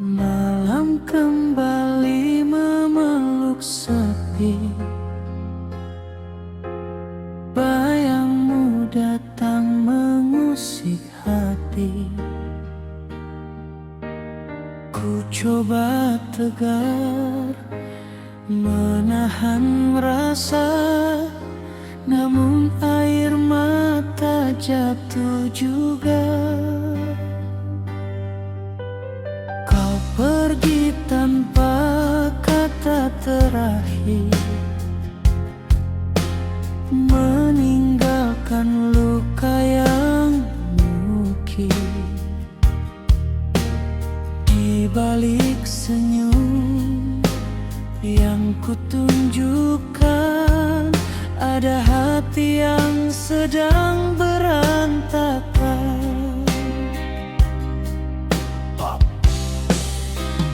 Malam kembali memeluk sepi, bayangmu datang mengusik hati. Ku coba tegar menahan rasa, namun air mata jatuh juga. Kau pergi tanpa kata terakhir, meninggalkan luka yang mengukir. Di balik senyum yang kutunjukkan, ada hati yang sedang berantakan.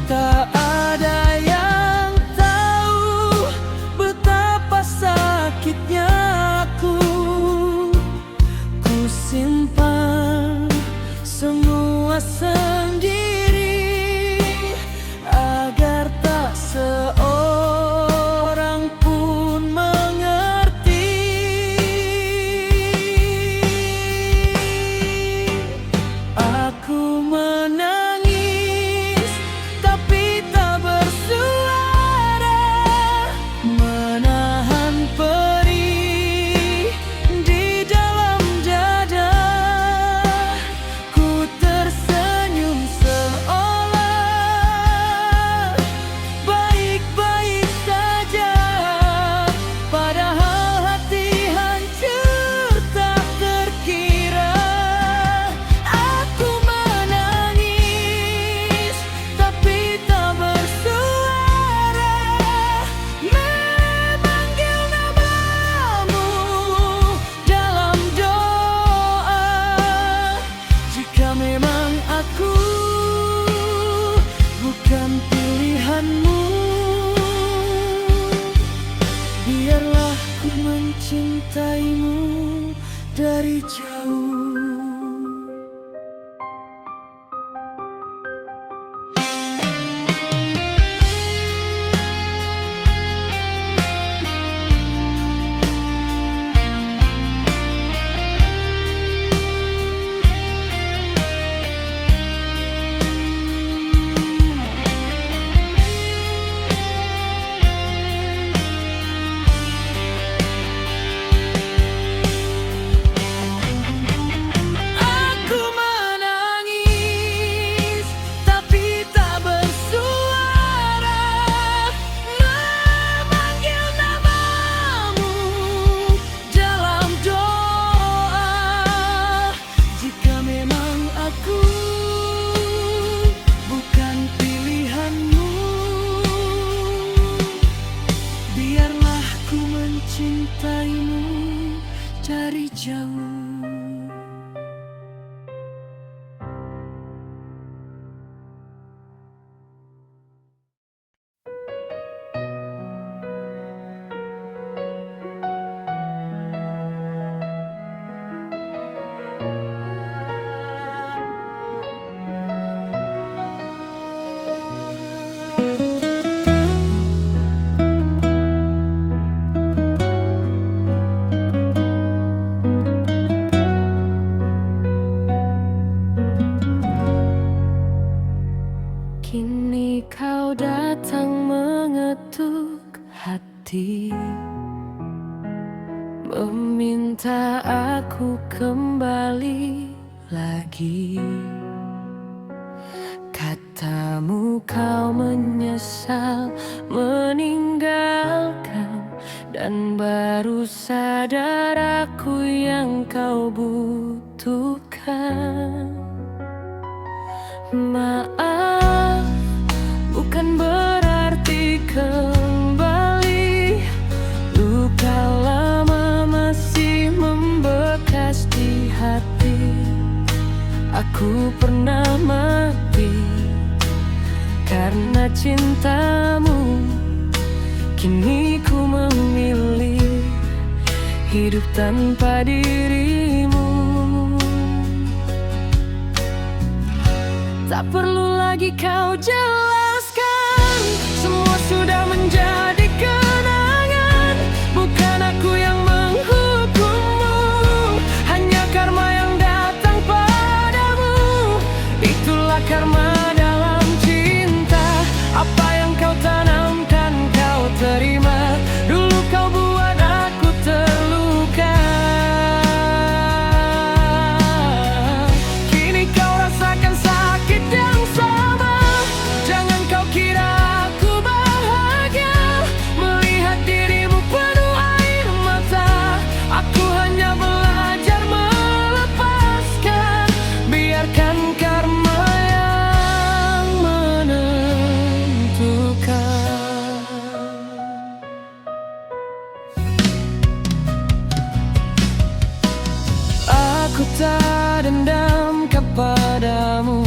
Tak ada yang tahu betapa sakitnya aku. Ku simpan semua sendiri agar tak seorang pun mengerti. Aku menangis tapi tak bersuara, menahan perih di dalam dada. Ku tersenyum seolah baik-baik saja, padahal hati hancur tak terkira. Aku menangis tapi tak bersuara, memanggil namamu dalam doa. Jika memang aku bukan pilihanmu, biarlah ku mencintaimu dari jauh. Aku menangis tapi tak bersuara, memanggil namamu dalam doa. Jika memang aku bukan pilihanmu, biarlah ku mencintaimu dari jauh. Kini kau datang mengetuk hati, meminta aku kembali lagi. Katamu kau menyesal meninggalkan, dan baru sadar aku yang kau butuhkan. Maaf, bukan berarti kembali. Luka lama masih membekas di hati. Aku pernah mati karena cintamu. Kini ku memilih hidup tanpa dirimu. Tak perlu lagi kau jelaskan, semua sudah menjadi kenangan. Bukan aku yang menghukummu, hanya karma yang datang padamu. Itulah karma dalam cinta, apa yang kau tanamkan kau terima. Dulu kau buat aku terluka, kini kau rasakan sakit yang sama. Jangan kau kira aku bahagia melihat dirimu penuh air mata. Aku hanya belajar melepaskan, biarkan karma yang menentukan. Aku tak dendam kepadamu,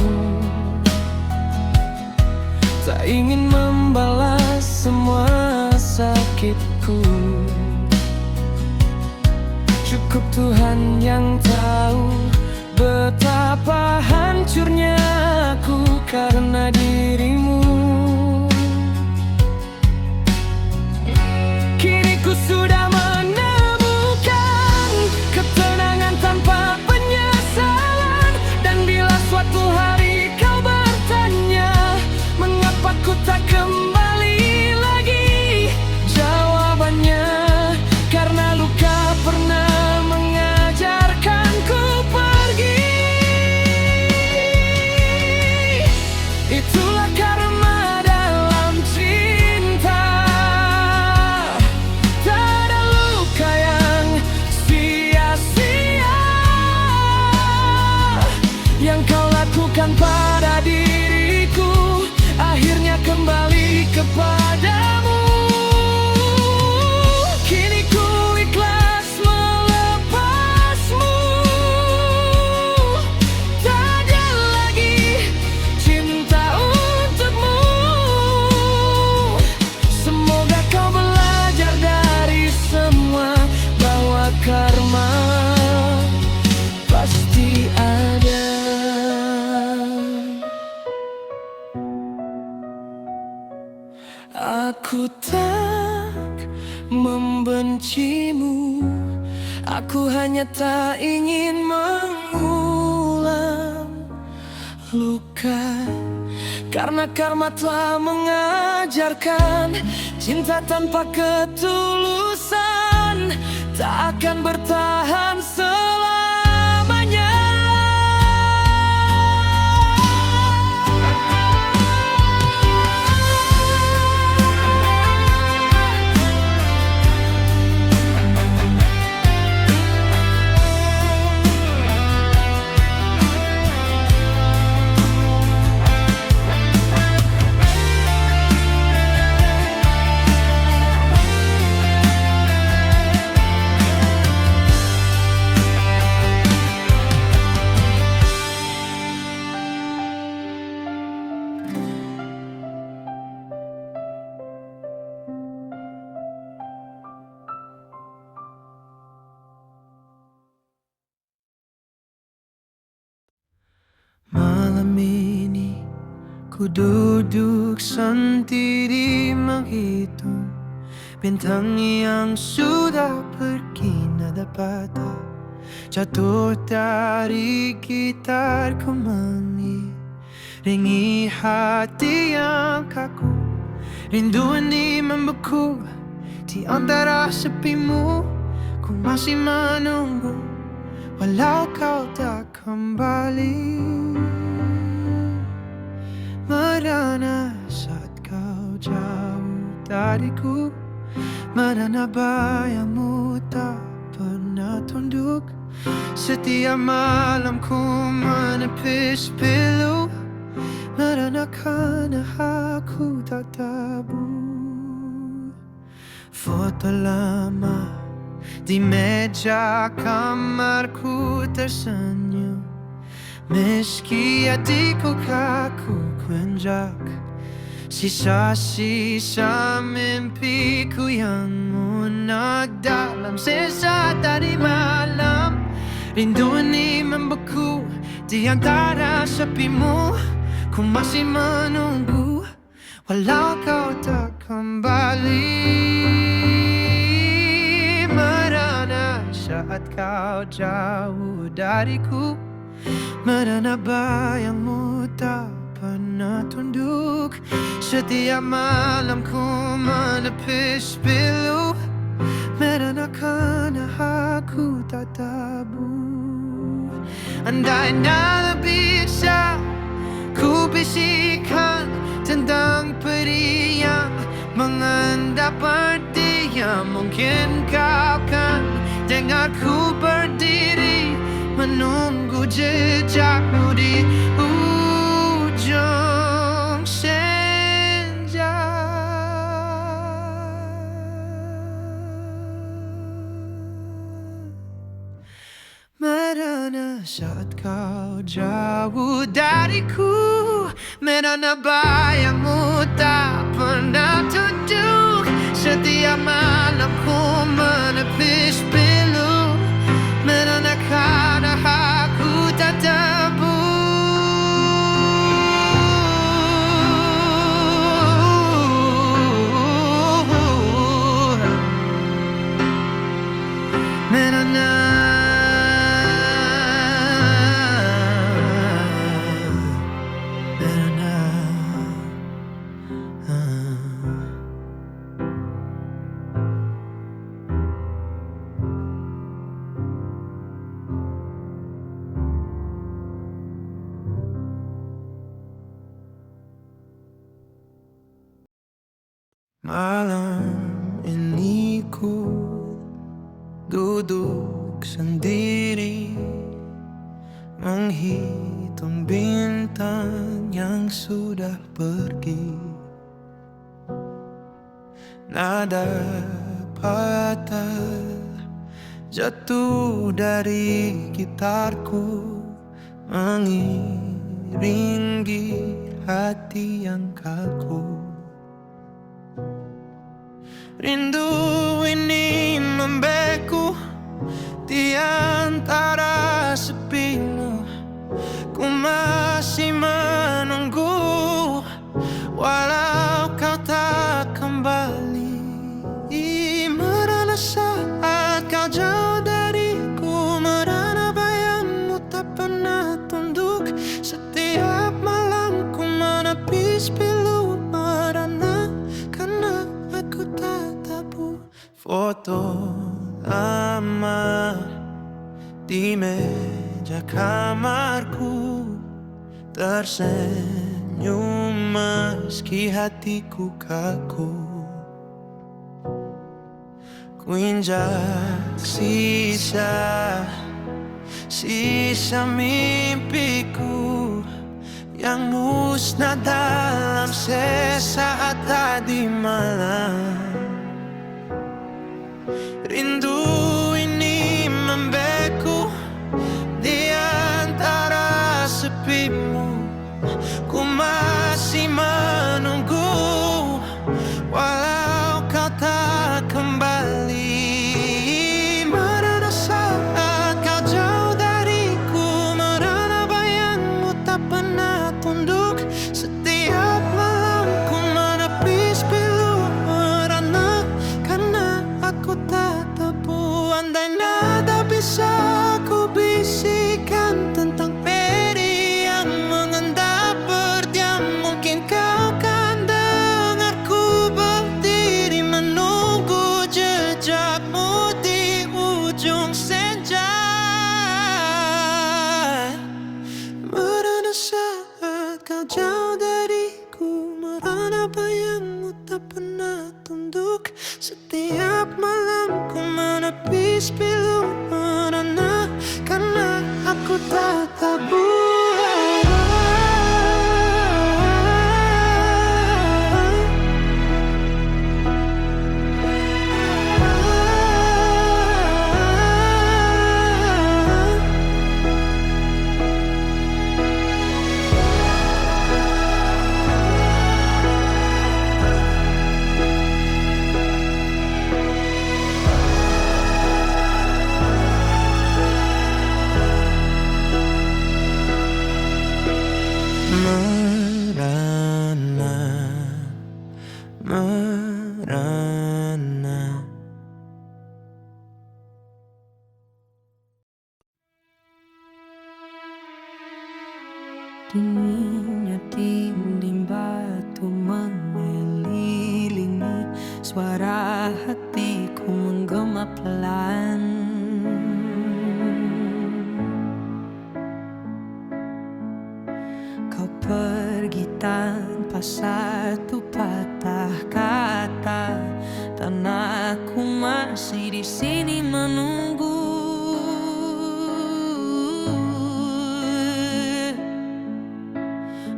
tak ingin membalas semua sakitku. Cukup Tuhan yang tahu betapa hancurnya aku karena dirimu. Kini ku sudah menemukan ketenangan tanpa penyesalan. Dan bila suatu hari kau bertanya mengapa ku tak kembali lagi, jawabannya karena luka pernah mengajarkanku pergi. Itulah karma dalam cinta, tak ada luka yang sia-sia yang kau lakukan pada diriku, akhirnya kembali kepadamu. Kini ku ikhlas melepasmu, tak ada lagi cinta untukmu. Semoga kau belajar dari semua bahwa karma pasti ada. Aku tak membencimu, aku hanya tak ingin mengulang luka. Karena karma telah mengajarkan cinta tanpa ketulusan tak akan bertahan selamanya. Malam ini ku duduk sendiri menghitung bintang yang sudah pergi, nada patah jatuh dari gitarku mengiringi hati yang kaku. Rindu ini membeku di antara sepimu. Ku masih menunggu walau kau tak kembali. Merana saat kau jauh dariku, merana bayangmu tak pernah tunduk. Setiap malam ku menepis pilu, merana karena aku tak tabu. Foto lama di meja kamarku tersenyum, meski hatiku kaku kunjak. Sisa-sisa mimpiku yang munak dalam sesaat tadi malam. Rindu ini membeku di antara sepimu. Ku masih menunggu walau kau tak kembali. Merana saat kau jauh dariku, merana bayangmu tak pernah tunduk. Setiap malam ku menepis pilu, merana karena aku tak tabu. Andainya bisa ku bisikan tentang peri yang mengendap berdiam, mungkin kau kan dengarku berdiri menunggu jejakmu di ujung senja. Merana saat kau jauh dariku, merana bayangmu tak pernah tunduk. Setiap malam ku menepis pilu, merana karena aku tak tabu. Merana malam ini ku duduk sendiri, menghitung bintang yang sudah pergi. Nada patah jatuh dari gitarku, mengiringi hati yang kaku. Rindu ini membeku di antara sepimu. Ku masih menunggu walau kau tak kembali. Merana saat kau jauh dariku, merana bayangmu tak pernah tunduk. Setiap malam ku menepis pilu, merana karena aku tak tabu. Foto lama di meja kamarku, tersenyum meski hatiku kaku. Ku injak sisa mimpiku yang musnah dalam sesaat tadi malam. Rindu ini membeku di antara sepimu. Ku masih menunggu walau kau tak kembali. Merana saat kau jauh dariku, merana bayangmu tak pernah tunduk. Setiap malam ku menepis pilu, merana karena aku tak tabu. Andai nada bisa ku bisikan tentang peri yang mengendap berdiam, mungkin kau kan dengarku berdiri menunggu jejakmu di ujung senja. Merana saat kau jauh dariku, merana bayangmu tak pernah tunduk. Setiap malam ku menepis pilu, merana karena aku tak tabu. Merana, merana. Dinginnya dinding batu mengelilingi, suara hatiku menggema pelan. Kau pergi tanpa satu patah kata, dan aku masih di sini menunggu.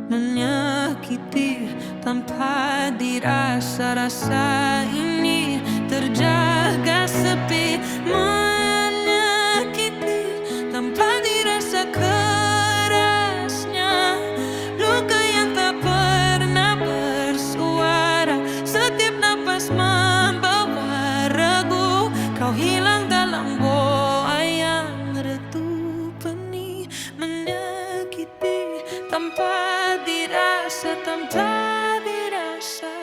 Menyakiti tanpa dirasa, rasa ini terjaga sepi. Menyakiti tanpa dirasa kerasnya, luka yang tak pernah bersuara. Setiap napas membawa ragu, kau hilang dalam goa yang redup benih. Menyakiti tanpa tanpa dirasa,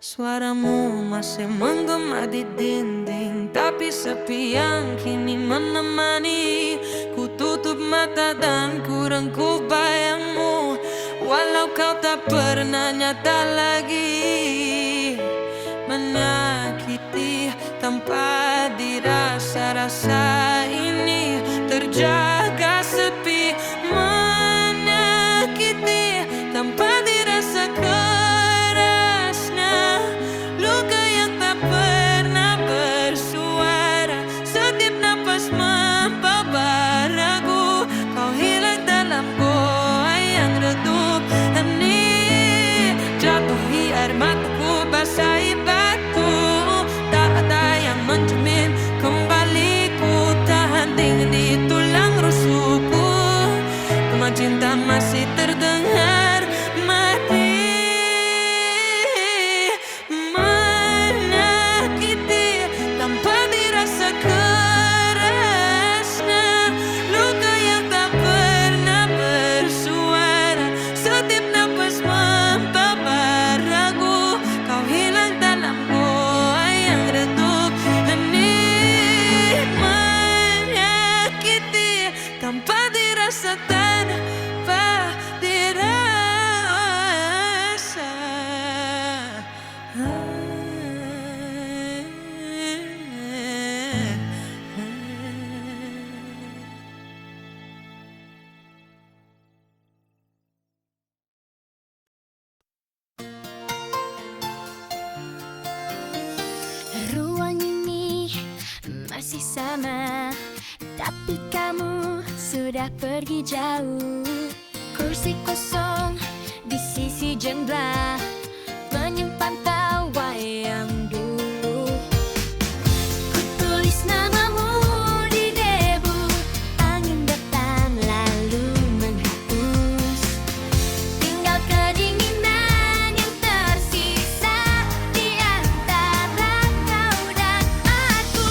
suaramu masih menggema di dinding, tapi sepi yang kini menemani. Ku tutup mata dan ku rengkuh bayangmu, walau kau tak pernah nyata lagi. Menyakiti tanpa dirasa, rasa ini terjaga sepi. Tanpa dirasa kerasnya, luka yang tak pernah bersuara. Setiap napas membawa ragu, kau hilang dalam goa yang redup hening. Jatuhi air mataku, basahi batu, tak ada yang menjamin kembali. Ku tahan dingin di tulang rusukku, gema cinta masih terdengar. Ruang ini masih sama, tapi kamu sudah pergi jauh. Kursi kosong di sisi jendela menyimpan tawa yang dulu. Ku tulis namamu di debu, angin datang lalu menghapus. Tinggal kedinginan yang tersisa di antara kau dan aku.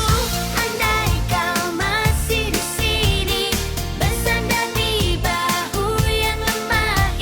Andai kau masih di sini, bersandar di bahu yang lemah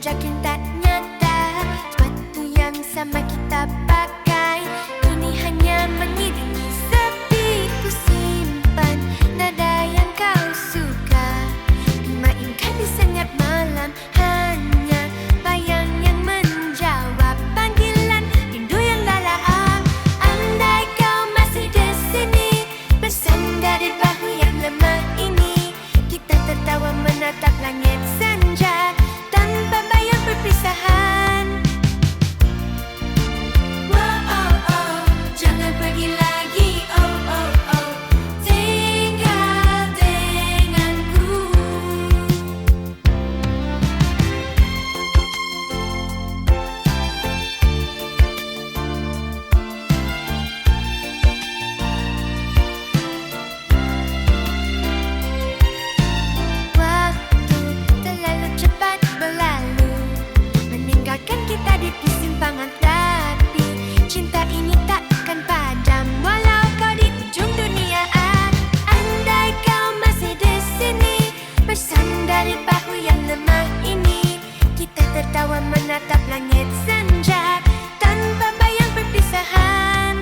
puncak yang tak nyata. Sepatu yang sama kita pakai kini hanya mengiringi sepi. Ku simpan nada yang kau suka, dimainkan di senyap malam. Hanya bayang yang menjawab panggilan rindu yang lala. Andai kau masih di sini, bersandar di bahu yang lemah ini, kita tertawa menatap langit senja tanpa bayang perpisahan. Wow, oh, oh, jangan pergi lagi. Oh, oh, oh, tinggal denganku. Waktu terlalu cepat berlalu, meninggalkan kita di persimpangan. Tapi cinta ini takkan padam walau kau di ujung dunia. Andai kau masih di sini, bersandar di bahu yang lemah ini, kita tertawa menatap langit senja tanpa bayang perpisahan.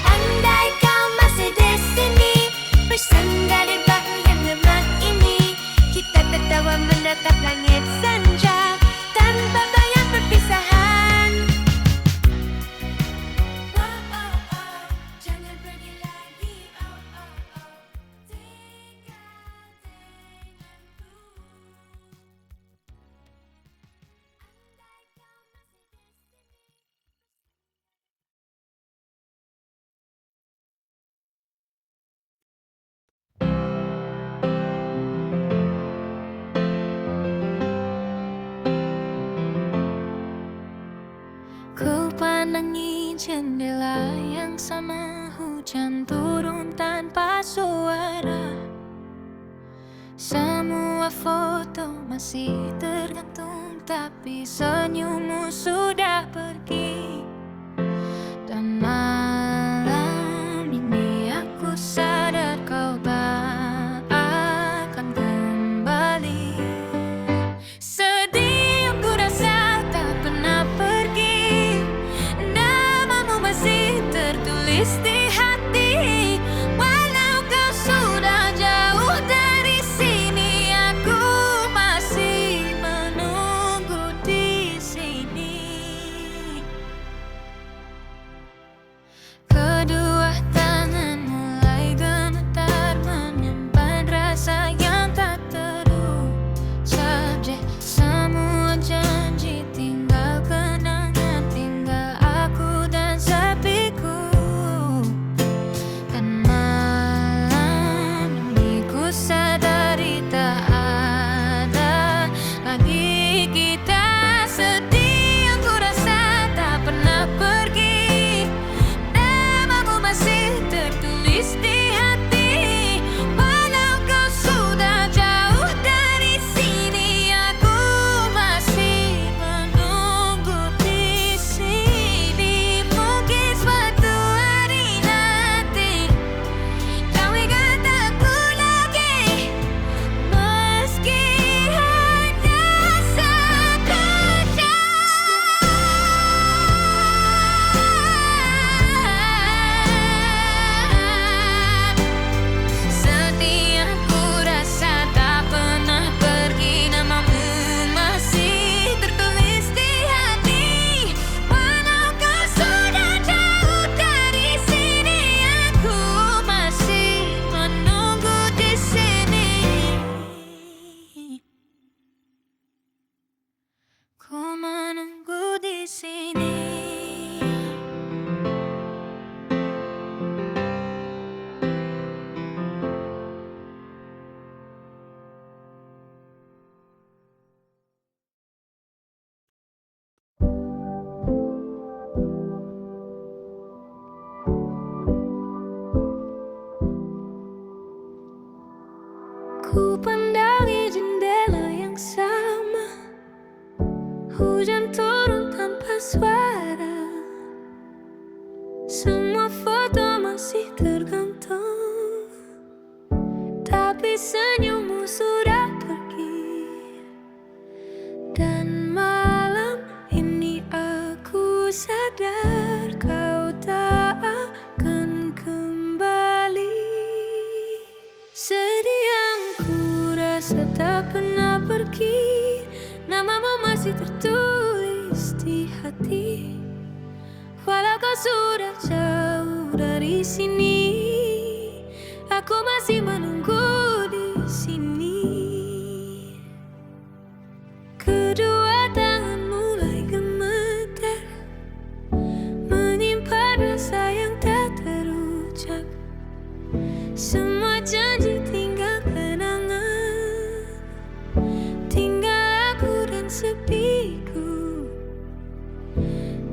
Andai kau masih di sini, bersandar di bahu yang lemah ini, kita tertawa menatap langit senja tanpa bayang perpisahan. Oh, oh, oh, jangan pergi lagi. Oh, oh, oh, tinggal denganku. Ku pandangi jendela yang sama, hujan turun tanpa suara. Semua foto masih tergantung, tapi senyummu sudah pergi. Dan malam ini aku sadar kau akan kembali. Sedih aku rasa tak pernah pergi, namamu masih tertulis di hati. Walau kau sudah jauh dari sini, aku masih menunggu di sini. Kedua tangan mulai gemetar, menyimpan rasa yang tak terucap. Semua janji tinggal kenangan, tinggal aku dan sepiku. Dan malam ini ku sadari tak ada lagi kita. Sedih aku rasa tak pernah pergi, namamu masih tertulis di hati. Walau kau sudah jauh dari sini, aku masih menunggu di sini. Mungkin suatu hari nanti kau ingat aku lagi, meski hanya sekejap. Sedih aku rasa tak pernah pergi, namamu masih tertulis di hati. Walau kau sudah jauh dari sini, aku masih menunggu di sini. Ku menunggu di sini. Ku pandangi jendela yang sama, hujan turun tanpa suara. Semua foto masih tergantung, tapi senyummu sudah pergi. tak pernah pergi, namamu masih tertulis di hati. Walau kau sudah jauh dari sini, aku masih menunggu di sini. Kedua tangan mulai gemetar, menyimpan rasa yang tak terucap. Semua janji tinggal kenangan, tinggal aku dan sepiku.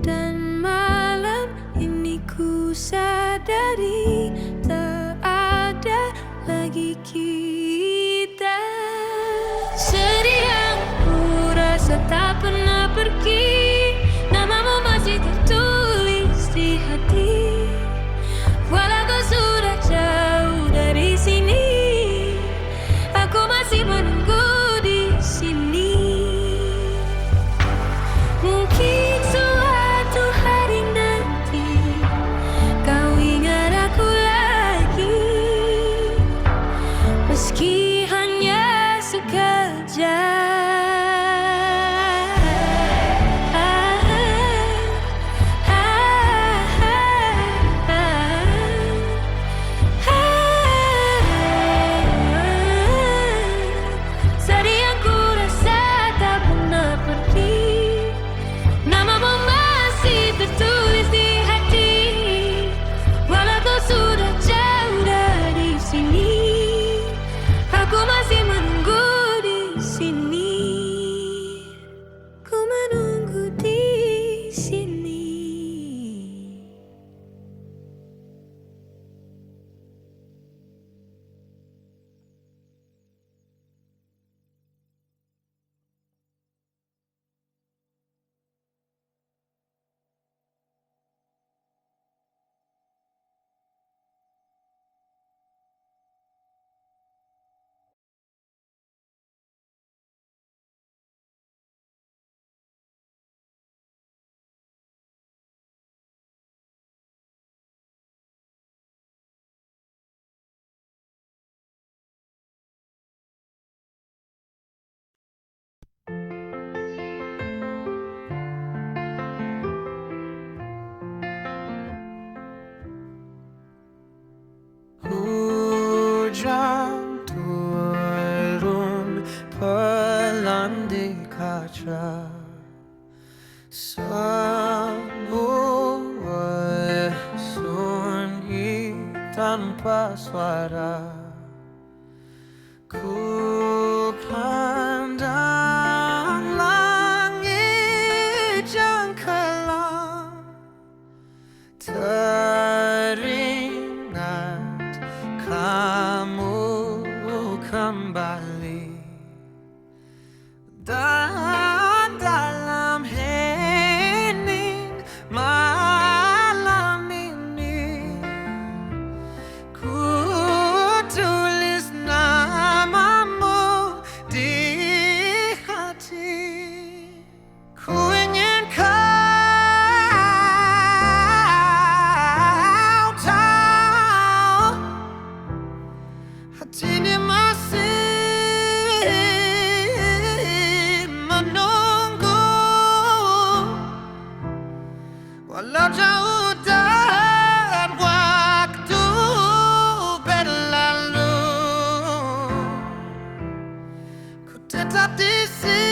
Dan malam ini ku sadari tak ada lagi kita. Sedih yang ku rasa tak pernah pergi, namamu masih tertulis di hati. Walau kau sudah jauh dari sini, aku masih menunggu di sini. Mungkin suatu hari nanti kau ingat aku lagi, meski hanya sekejap. Sedih yang ku rasa tak pernah pergi, namamu masih tertulis di hati. Walau kau sudah jauh dari sini, aku masih menunggu di sini. Ku menunggu di sini. Hujan turun pelan di kaca, semua sunyi tanpa suara. Ku pandang langit yang kelam, teringat kamu kembali. Dan dalam hening malam ini, ku tulis namamu di hati. Ku ingin kau tahu, hati ini masih menunggu. Walau jauh dan waktu berlalu, ku tetap di sini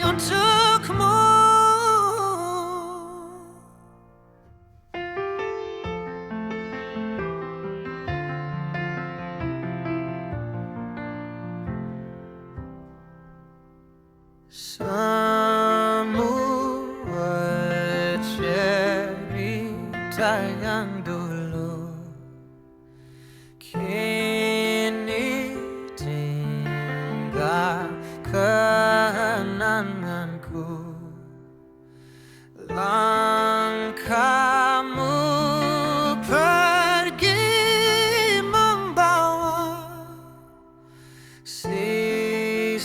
untukmu. Semua cerita yang dulu kini tinggal kenanganku. Langkahmu pergi membawa sisa-sisa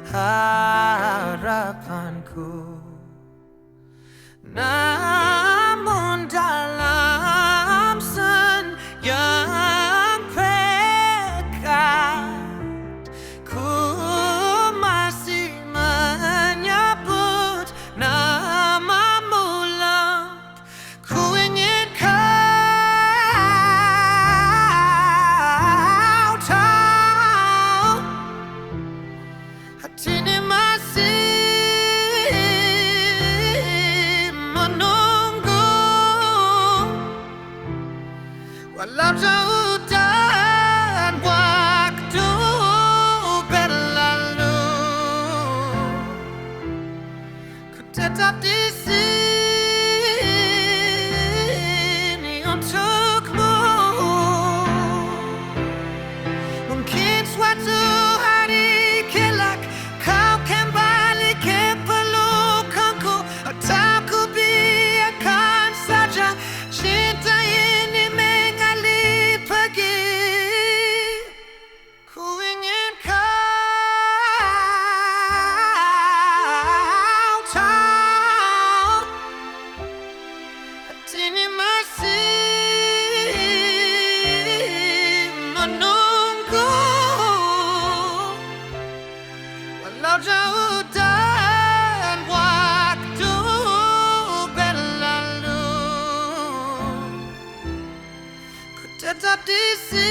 harapanku. Namun dalam menunggu walau jauh dan waktu berlalu, ku tetap di sini untukmu. Mungkin suatu hari kelak kau kembali ke pelukanku, atau ku biarkan saja cinta ini mengalir pergi. Ku ingin kau tahu hati ini masih menunggu walau jauh dan waktu berlalu, ku tetap di sini.